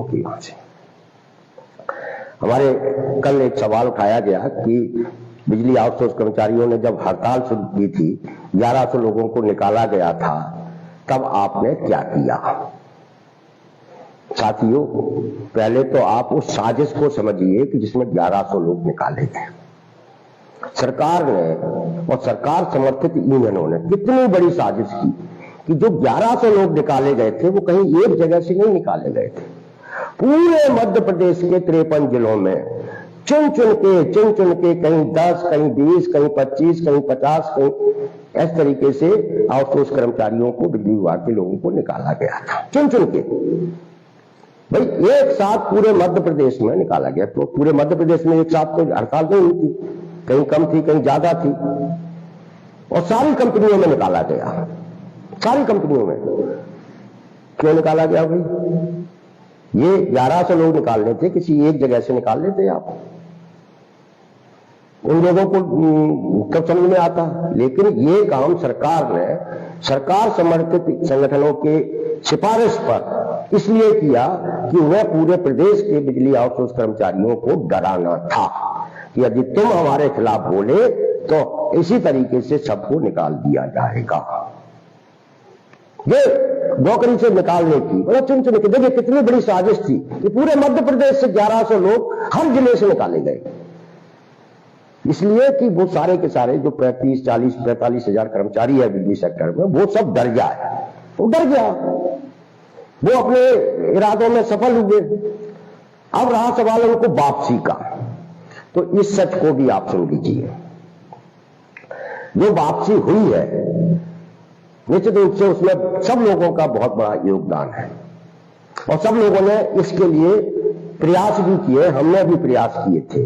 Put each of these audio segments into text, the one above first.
की वहां से हमारे कल एक सवाल उठाया गया कि बिजली आउटसोर्स कर्मचारियों ने जब हड़ताल शुरू की थी, 1100 लोगों को निकाला गया था, तब आपने क्या किया? साथियों, पहले तो आप उस साजिश को समझिए कि जिसमें 1100 लोग निकाले गए। सरकार ने और सरकार समर्थित यूनियनों ने कितनी बड़ी साजिश की कि जो 1100 लोग निकाले गए थे वो कहीं एक जगह से नहीं निकाले गए थे। पूरे मध्य प्रदेश के 53 जिलों में चुन चुन के कहीं 10, कहीं 20, कहीं 25, कहीं 50, कहीं इस तरीके से आउटसोर्स कर्मचारियों को, बिजली विभाग के लोगों को निकाला गया था, चुन चुन के। भाई एक साथ पूरे मध्य प्रदेश में निकाला गया, तो पूरे मध्य प्रदेश में एक साथ कोई हड़ताल नहीं हुई थी, कहीं कम थी, कहीं ज्यादा थी, और सारी कंपनियों में निकाला गया। सारी कंपनियों में क्यों निकाला गया भाई? ये 1100 लोग निकालने थे, किसी एक जगह से निकाल लेते आप। उन लोगों को कब समझ में आता? लेकिन ये काम सरकार ने सरकार समर्थित संगठनों के सिफारिश पर इसलिए किया कि उन्हें पूरे प्रदेश के बिजली आउटसोर्स कर्मचारियों को डराना था कि यदि तुम हमारे खिलाफ बोले तो इसी तरीके से सबको निकाल दिया जाएगा। ये नौकरी से निकालने की, मतलब चुन चुन के, देखिए कितनी बड़ी साजिश थी कि पूरे मध्य प्रदेश से 1100 लोग हर जिले से निकाले गए, इसलिए कि वो सारे के सारे जो 35, 40, 45 हजार कर्मचारी है बिजली सेक्टर में, वो सब डर जाए। वो डर गया, वो अपने इरादों में सफल हुए। अब रहा सवाल उनको वापसी का, तो इस सच को भी आप सुन लीजिए। जो वापसी हुई है, निश्चित रूप से उसमें सब लोगों का बहुत बड़ा योगदान है और सब लोगों ने इसके लिए प्रयास भी किए, हमने भी प्रयास किए थे।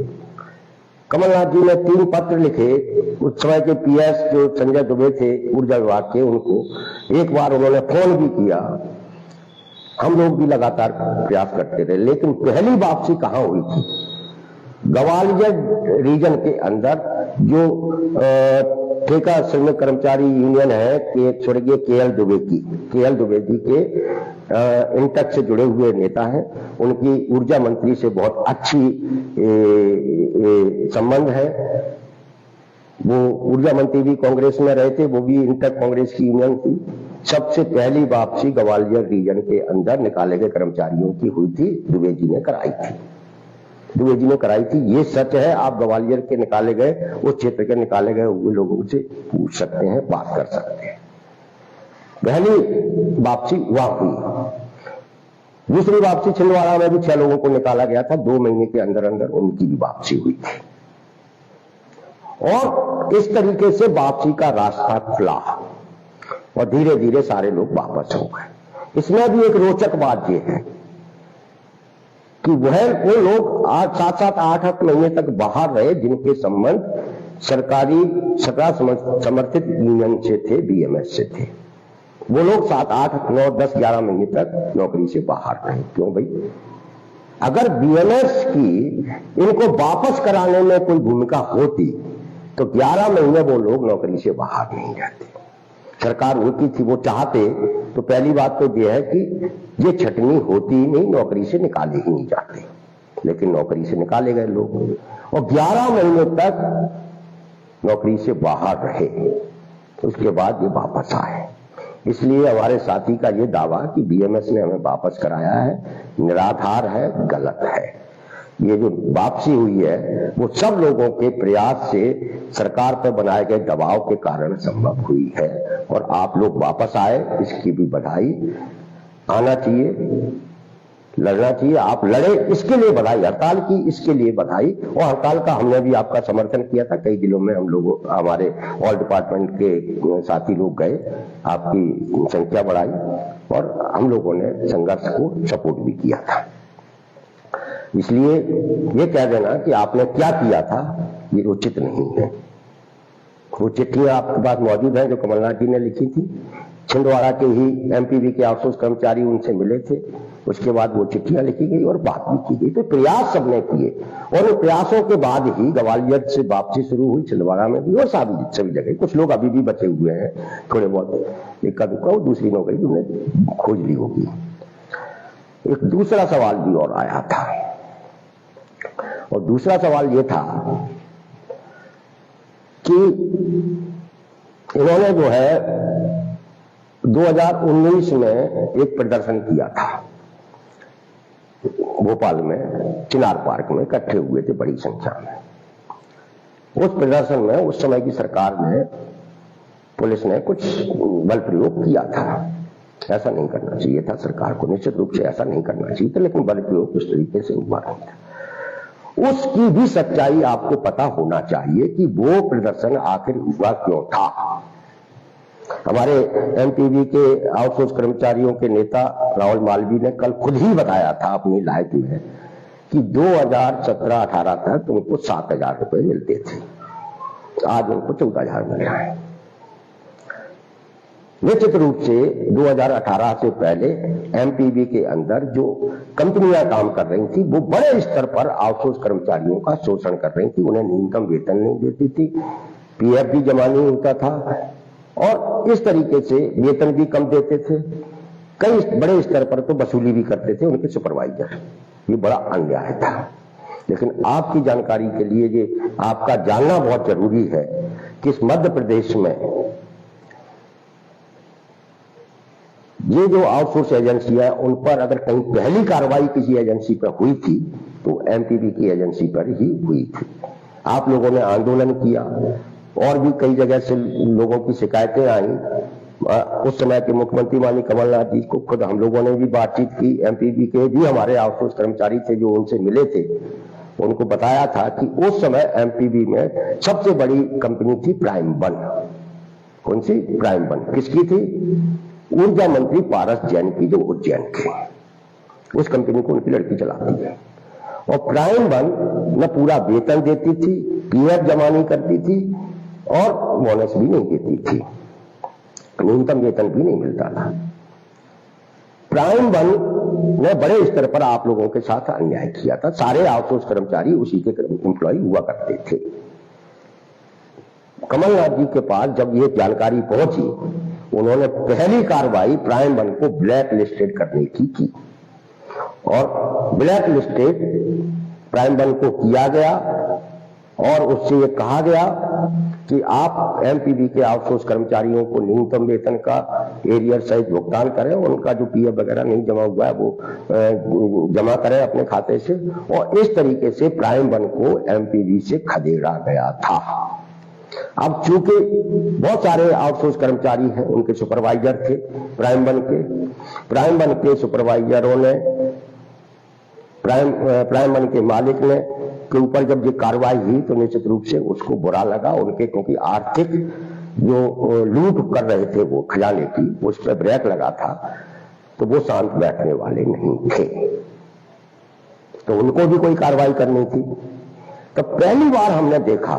कमलनाथ जी ने 3 पत्र लिखे, उस समय के पीएस जो संजय दुबे थे ऊर्जा विभाग के, उनको एक बार उन्होंने फोन भी किया। हम लोग भी लगातार प्रयास करते रहे, लेकिन पहली वापसी कहां हुई थी? ग्वालियर रीजन के अंदर जो ठेका श्रमिक कर्मचारी यूनियन है कि स्वर्गीय केएल द्विवेदी के इंटक से जुड़े हुए नेता हैं, उनकी ऊर्जा मंत्री से बहुत अच्छी संबंध है। वो ऊर्जा मंत्री भी कांग्रेस में रहे थे, वो भी इंटक कांग्रेस की यूनियन थी। सबसे पहली वापसी ग्वालियर रीजन के अंदर निकाले गए कर्मचारियों की हुई थी, द्विवेदी ने कराई थी। ये सच है, आप ग्वालियर के निकाले गए, उस क्षेत्र के निकाले गए हुए लोगों से पूछ सकते हैं, बात कर सकते हैं। पहली वापसी वहां हुई। दूसरी वापसी छिंदवाड़ा में भी 6 लोगों को निकाला गया था, 2 महीने के अंदर अंदर उनकी भी वापसी हुई थी। और इस तरीके से वापसी का रास्ता खुला और धीरे धीरे सारे लोग वापस हो गए। इसमें भी एक रोचक बात यह है कि वो लोग आज 7-7, 8-8 महीने तक बाहर रहे, जिनके संबंध सरकार समर्थित यूनियन से थे, बीएमएस से थे। वो लोग 7, 8, 9, 10, 11 महीने तक नौकरी से बाहर रहे। क्यों भाई? अगर बीएमएस की इनको वापस कराने में कोई भूमिका होती तो 11 महीने वो लोग नौकरी से बाहर नहीं रहते। सरकार उनकी थी, वो चाहते तो पहली बात तो यह है कि ये छटनी होती ही नहीं, नौकरी से निकाले ही नहीं जाते, लेकिन नौकरी से निकाले गए लोग और 11 महीने तक नौकरी से बाहर रहे। उसके बाद ये वापस आए। इसलिए हमारे साथी का ये दावा कि बीएमएस ने हमें वापस कराया है, निराधार है, गलत है। ये जो वापसी हुई है वो सब लोगों के प्रयास से, सरकार पर बनाए गए दबाव के कारण संभव हुई है और आप लोग वापस आए, इसकी भी बधाई। आना चाहिए, लड़ना चाहिए, आप लड़े, इसके लिए बधाई। हड़ताल की इसके लिए बधाई, और हड़ताल का हमने भी आपका समर्थन किया था। कई जिलों में हम लोग, हमारे ऑल डिपार्टमेंट के साथी लोग गए, आपकी संख्या बढ़ाई और हम लोगों ने संघर्ष को सपोर्ट भी किया था। इसलिए ये कह देना कि आपने क्या किया था, ये उचित नहीं है। वो चिट्ठियां आपके पास मौजूद हैं जो कमलनाथ जी ने लिखी थी। छिंदवाड़ा के ही एमपीवी के आउटसोर्स कर्मचारी उनसे मिले थे, उसके बाद वो चिट्ठियां लिखी गई और बात भी की गई। तो प्रयास सबने किए और उन प्रयासों के बाद ही ग्वालियर से वापसी शुरू हुई, छिंदवाड़ा में भी और सभी जगह। कुछ लोग अभी भी बचे हुए हैं, थोड़े बहुत इक्का दुक्का, दूसरी नौकरी उन्हें खोज ली होगी। एक दूसरा सवाल भी और आया था, और दूसरा सवाल यह था कि इन्होंने जो है 2019 में एक प्रदर्शन किया था भोपाल में, चिनार पार्क में इकट्ठे हुए थे बड़ी संख्या में। उस प्रदर्शन में उस समय की सरकार ने, पुलिस ने कुछ बल प्रयोग किया था। ऐसा नहीं करना चाहिए था सरकार को, निश्चित रूप से ऐसा नहीं करना चाहिए था, लेकिन बल प्रयोग किस तरीके से हुआ नहीं था उसकी भी सच्चाई आपको पता होना चाहिए कि वो प्रदर्शन आखिर हुआ क्यों था। हमारे एमपीबी के आउटसोर्स कर्मचारियों के नेता राहुल मालवीय ने कल खुद ही बताया था अपनी लाइफ में कि 2017-18 तक उनको 7,000 रुपए मिलते थे, आज उनको 14,000 मिल रहा है। निश्चित रूप से 2018 से पहले एमपीबी के अंदर जो कंपनियां काम कर रही थी वो बड़े स्तर पर आउटसोर्स कर्मचारियों का शोषण कर रही थी। उन्हें न्यूनतम वेतन नहीं देती थी, पीएफ भी जमा नहीं होता था, और इस तरीके से वेतन भी कम देते थे। कई बड़े स्तर पर तो वसूली भी करते थे उनके सुपरवाइजर। ये बड़ा अन्याय था। लेकिन आपकी जानकारी के लिए ये आपका जानना बहुत जरूरी है कि इस मध्य प्रदेश में ये जो आउटसोर्स एजेंसी है उन पर अगर कहीं पहली कार्रवाई किसी एजेंसी पर हुई थी तो एमपीबी की एजेंसी पर ही हुई थी। आप लोगों ने आंदोलन किया और भी कई जगह से लोगों की शिकायतें आई। उस समय के मुख्यमंत्री माननीय कमलनाथ जी को खुद हम लोगों ने भी बातचीत की। एमपीबी के भी हमारे आउटसोर्स कर्मचारी थे जो उनसे मिले थे, उनको बताया था कि उस समय एमपीबी में सबसे बड़ी कंपनी थी प्राइम वन। कौन सी? Prime one. किसकी थी? ऊर्जा मंत्री पारस जैन की, जो उज्जैन की। उस कंपनी को उनकी लड़की चलाती है। और प्राइम वन न पूरा वेतन देती थी, पीएफ जमा नहीं करती थी और बोनस भी नहीं देती थी, न्यूनतम वेतन भी नहीं मिलता था। प्राइम वन ने बड़े स्तर पर आप लोगों के साथ अन्याय किया था। सारे आउटसोर्स कर्मचारी उसी के एम्प्लॉय हुआ करते थे। कमलनाथ जी के पास जब ये जानकारी पहुंची, उन्होंने पहली कार्रवाई प्राइम वन को ब्लैक लिस्टेड करने की और ब्लैक लिस्टेड प्राइम वन को किया गया और उससे ये कहा गया कि आप एमपीबी के आउटसोर्स कर्मचारियों को न्यूनतम वेतन का एरियर सहित भुगतान करें, उनका जो पीएफ वगैरह नहीं जमा हुआ है वो जमा करें अपने खाते से। और इस तरीके से प्राइम वन को एमपीबी से खदेड़ा गया था। अब चूंकि बहुत सारे आउटसोर्स कर्मचारी हैं, उनके सुपरवाइजर थे प्राइम वन के सुपरवाइजरों ने, प्राइम वन के मालिक ने के ऊपर जब ये कार्रवाई हुई तो निश्चित रूप से उसको बुरा लगा उनके, क्योंकि आर्थिक जो लूट कर रहे थे वो खजाने की, उस पर ब्रेक लगा था, तो वो शांत बैठने वाले नहीं थे, तो उनको भी कोई कार्रवाई करनी थी। तो पहली बार हमने देखा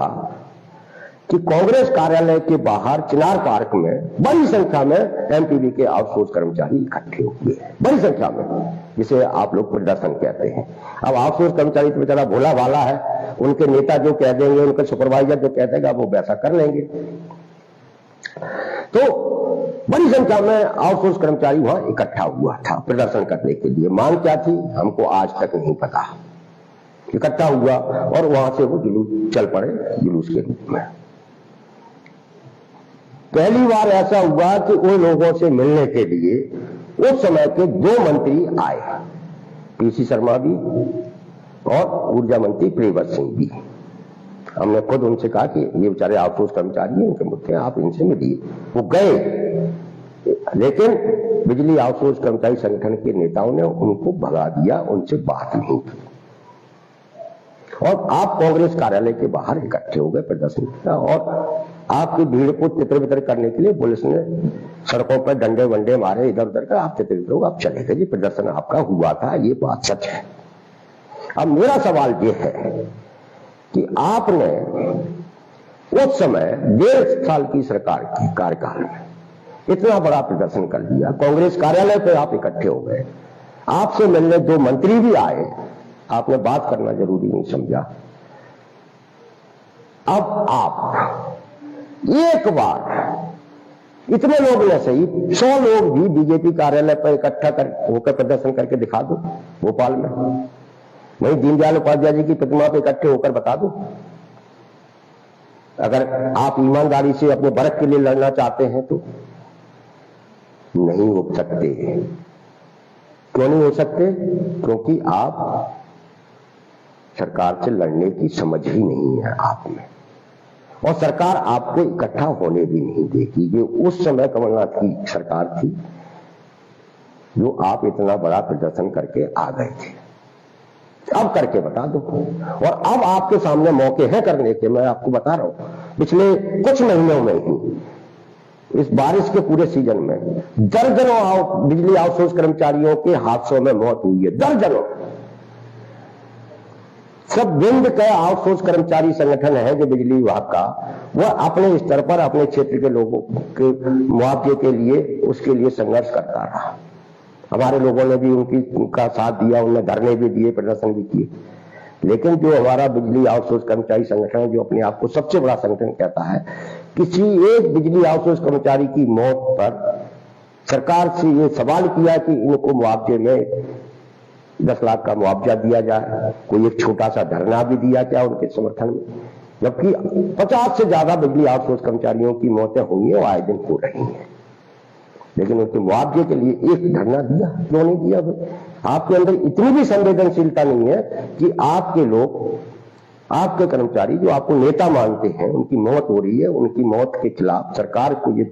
कि कांग्रेस कार्यालय के बाहर चिनार पार्क में बड़ी संख्या में एमपीबी के आउटसोर्स कर्मचारी इकट्ठे हुए, बड़ी संख्या में, जिसे आप लोग प्रदर्शन कहते हैं। अब आउटसोर्स कर्मचारी तो बेचारा भोला भाला है, उनके नेता जो कह देंगे, उनके सुपरवाइजर जो कह देगा वो वैसा कर लेंगे। तो बड़ी संख्या में आउटसोर्स कर्मचारी वहां इकट्ठा हुआ था प्रदर्शन करने के लिए। मांग क्या थी हमको आज तक नहीं पता। इकट्ठा हुआ और वहां से वो जुलूस चल पड़े, जुलूस के रूप में। पहली बार ऐसा हुआ कि उन लोगों से मिलने के लिए उस समय के 2 मंत्री आए, पीसी शर्मा भी और ऊर्जा मंत्री प्रियव्रत सिंह भी। हमने खुद उनसे कहा कि ये बेचारे आउटसोर्स कर्मचारी हैं, इनके मुद्दे आप इनसे मिलिए। वो गए, लेकिन बिजली आउटसोर्स कर्मचारी संगठन के नेताओं ने उनको भगा दिया, उनसे बात नहीं की और आप कांग्रेस कार्यालय के बाहर इकट्ठे हो गए, प्रदर्शन किया और आपकी भीड़ को तितर बितर करने के लिए पुलिस ने सड़कों पर डंडे वंडे मारे इधर उधर कर, आप तितर बितर हो, आप चले गए। जी प्रदर्शन आपका हुआ था, ये बात सच है। अब मेरा सवाल ये है कि आपने उस समय 1.5 साल की सरकार की कार्यकाल में इतना बड़ा प्रदर्शन कर दिया, कांग्रेस कार्यालय पे आप इकट्ठे हो गए, आपसे मिलने 2 मंत्री भी आए, आपने बात करना जरूरी नहीं समझा। अब आप एक बार इतने लोग न सही 100 लोग भी बीजेपी कार्यालय पर इकट्ठा होकर प्रदर्शन करके दिखा दो भोपाल में, वहीं दीनदयाल उपाध्याय जी की प्रतिमा पर इकट्ठे होकर बता दो। अगर आप ईमानदारी से अपने वर्ग के लिए लड़ना चाहते हैं तो नहीं हो सकते। क्यों नहीं हो सकते? क्योंकि आप सरकार से लड़ने की समझ ही नहीं है आप में, और सरकार आपको इकट्ठा होने भी नहीं देगी। ये उस समय कमलनाथ की सरकार थी जो आप इतना बड़ा प्रदर्शन करके आ गए थे। अब करके बता दो, और अब आपके सामने मौके हैं करने के। मैं आपको बता रहा हूं, पिछले कुछ महीनों में ही इस बारिश के पूरे सीजन में दर्जनों बिजली आउटसोर्स कर्मचारियों के हादसों में मौत हुई है, दर्जनों। सब विंड के आउटसोर्स कर्मचारी संगठन है जो बिजली विभाग का, वह अपने स्तर पर अपने क्षेत्र के लोगों के मुआवजे के लिए उसके लिए संघर्ष करता रहा। हमारे लोगों ने भी उनका साथ दिया, उन्होंने धरने भी दिए, प्रदर्शन भी किए। लेकिन जो हमारा बिजली आउटसोर्स कर्मचारी संगठन है, जो अपने आप को सबसे बड़ा संगठन कहता है, किसी एक बिजली आउटसोर्स कर्मचारी की मौत पर सरकार से ये सवाल किया कि इनको मुआवजे में 10 लाख का मुआवजा दिया जाए। कोई एक छोटा सा धरना भी दिया क्या उनके समर्थन में? जबकि 50 से ज्यादा बिजली आउटसोर्स कर्मचारियों की मौतें हुई हैं, वो आए दिन हो रही हैं, लेकिन उनके मुआवजे के लिए एक धरना दिया? क्यों नहीं दिया? आपके अंदर इतनी भी संवेदनशीलता नहीं है कि आपके लोग, आपके कर्मचारी जो आपको नेता मानते हैं, उनकी मौत हो रही है, उनकी मौत के खिलाफ सरकार को ये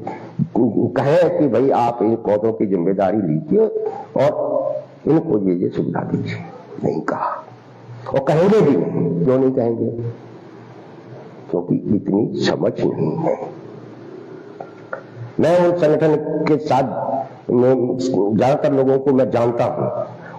कहें कि भाई आप इन पौधों की जिम्मेदारी लीजिए और इनको ये सुविधा दीजिए। नहीं कहा, और कहेंगे भी नहीं। क्यों नहीं कहेंगे? क्योंकि इतनी समझ नहीं है। मैं उन संगठन के साथ ज्यादातर लोगों को मैं जानता हूं,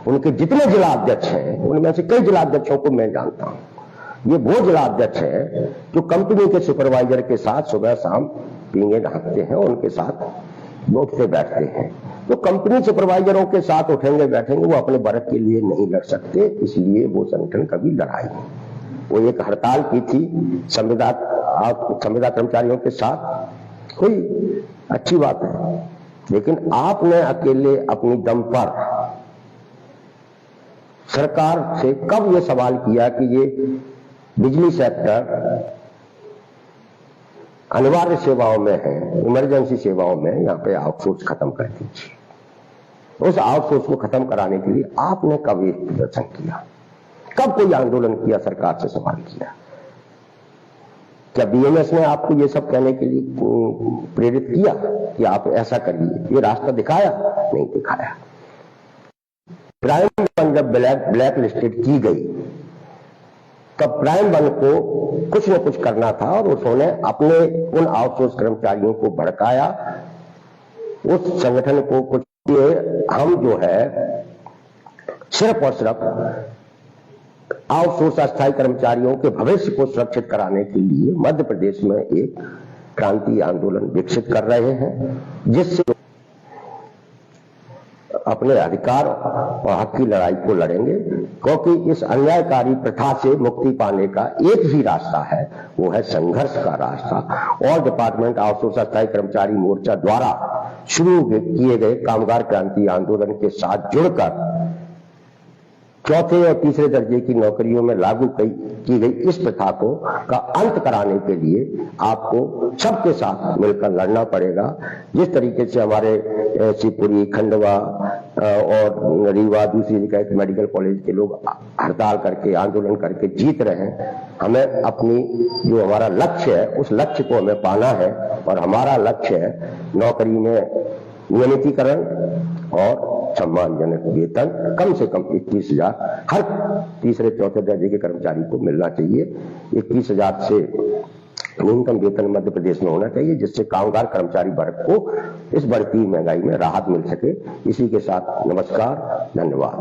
उनके जितने जिला अध्यक्ष हैं उनमें से कई जिला अध्यक्षों को मैं जानता हूं। ये वो जिला अध्यक्ष हैं जो कंपनी के सुपरवाइजर के साथ सुबह शाम पींगे नहाते हैं, उनके साथ उठते बैठते हैं। तो कंपनी सुपरवाइजरों के साथ उठेंगे बैठेंगे, वो अपने वर्ग के लिए नहीं लड़ सकते, इसलिए वो संगठन कभी लड़ाई नहीं। वो एक हड़ताल की थी संविदा कर्मचारियों के साथ, कोई अच्छी बात है, लेकिन आपने अकेले अपनी दम पर सरकार से कब ये सवाल किया कि ये बिजली सेक्टर अनिवार्य सेवाओं में है, इमरजेंसी सेवाओं में, यहां पे आउटसोर्स खत्म कर दीजिए। उस आउटसोर्स को खत्म कराने के लिए आपने कब एक प्रदर्शन किया? कब कोई आंदोलन किया? सरकार से सवाल किया? क्या बीएमएस ने आपको ये सब कहने के लिए प्रेरित किया कि आप ऐसा करिए? ये रास्ता दिखाया? नहीं दिखाया। प्राइम वन जब ब्लैक लिस्टेड की गई तब प्राइम वन को कुछ न कुछ करना था, और उन्होंने अपने उन आउटसोर्स कर्मचारियों को भड़काया, उस संगठन को कुछ हम जो है सिर्फ और सिर्फ आउटसोर्स अस्थायी कर्मचारियों के भविष्य को सुरक्षित कराने के लिए मध्य प्रदेश में एक क्रांति आंदोलन विकसित कर रहे हैं, जिससे अपने अधिकार और हक की लड़ाई को लड़ेंगे। क्योंकि इस अन्यायकारी प्रथा से मुक्ति पाने का एक ही रास्ता है, वो है संघर्ष का रास्ता। और डिपार्टमेंट आउटसोर्स अस्थायी कर्मचारी मोर्चा द्वारा शुरू किए गए कामगार क्रांति आंदोलन के साथ जुड़कर चौथे और तीसरे दर्जे की नौकरियों में लागू की गई इस प्रथा को का अंत कराने के लिए आपको सबके साथ मिलकर लड़ना पड़ेगा। जिस तरीके से हमारे शिवपुरी, खंडवा और रीवा, दूसरी जगह मेडिकल कॉलेज के लोग हड़ताल करके, आंदोलन करके जीत रहे हैं, हमें अपनी जो हमारा लक्ष्य है उस लक्ष्य को हमें पाना है। और हमारा लक्ष्य है नौकरी में नियमितीकरण और सम्मानजनक वेतन कम से कम 21,000 हर तीसरे चौथे दर्जे के कर्मचारी को मिलना चाहिए। 21,000 से न्यूनतम वेतन मध्य प्रदेश में होना चाहिए, जिससे कामगार कर्मचारी वर्ग को इस बढ़ती महंगाई में राहत मिल सके। इसी के साथ नमस्कार, धन्यवाद।